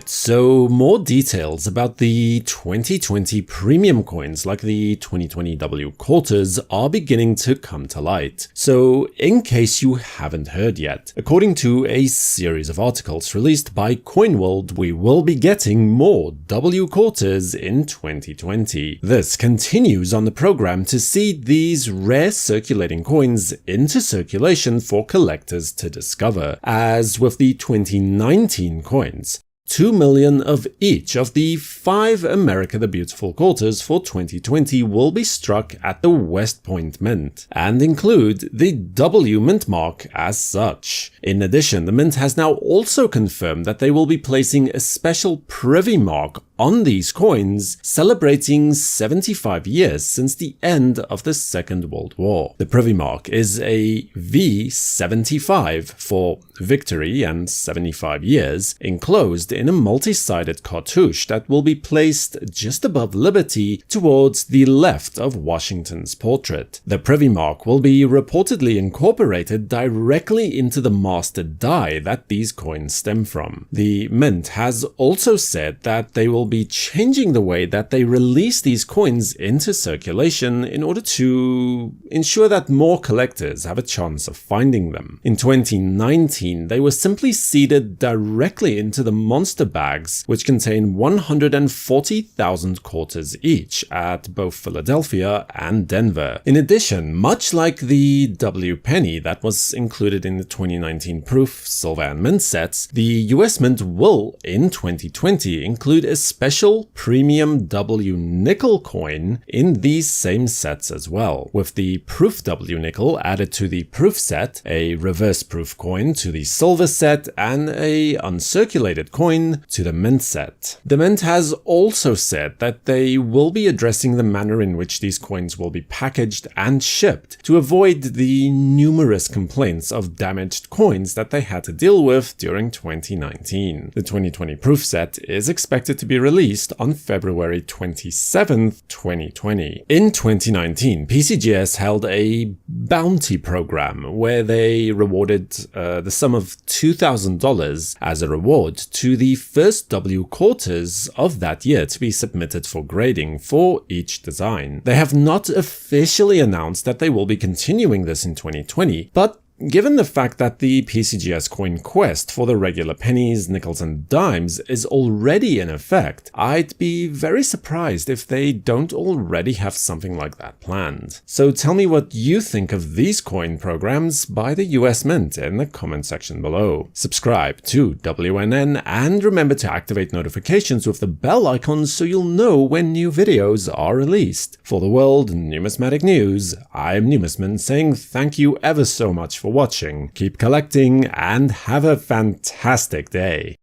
Alright, so more details about the 2020 premium coins like the 2020 W quarters are beginning to come to light. So in case you haven't heard yet, according to a series of articles released by CoinWorld, we will be getting more W quarters in 2020. This continues on the program to seed these rare circulating coins into circulation for collectors to discover. As with the 2019 coins, 2 million of each of the 5 America the Beautiful quarters for 2020 will be struck at the West Point Mint, and include the W mint mark as such. In addition, the mint has now also confirmed that they will be placing a special privy mark on these coins, celebrating 75 years since the end of the Second World War. The privy mark is a V75 for victory and 75 years, enclosed in a multi-sided cartouche that will be placed just above Liberty towards the left of Washington's portrait. The privy mark will be reportedly incorporated directly into the master die that these coins stem from. The mint has also said that they will be changing the way that they release these coins into circulation in order to ensure that more collectors have a chance of finding them. In 2019, they were simply seeded directly into the monster bags, which contain 140,000 quarters each at both Philadelphia and Denver. In addition, much like the W penny that was included in the 2019 Proof, Silver and Mint sets, the US Mint will, in 2020, include a special premium W nickel coin in these same sets as well, with the Proof W nickel added to the Proof set, a reverse Proof coin to the Silver set, and a uncirculated coin to the Mint set. The Mint has also said that they will be addressing the manner in which these coins will be packaged and shipped to avoid the numerous complaints of damaged coins that they had to deal with during 2019. The 2020 Proof set is expected to be released on February 27th, 2020. In 2019, PCGS held a bounty program where they rewarded the sum of $2,000 as a reward to the first W quarters of that year to be submitted for grading for each design. They have not officially announced that they will be continuing this in 2020, but given the fact that the PCGS coin quest for the regular pennies, nickels and dimes is already in effect, I'd be very surprised if they don't already have something like that planned. So tell me what you think of these coin programs by the US Mint in the comment section below. Subscribe to WNN and remember to activate notifications with the bell icon so you'll know when new videos are released. For the World Numismatic News, I'm Numisman saying thank you ever so much for watching, keep collecting, and have a fantastic day.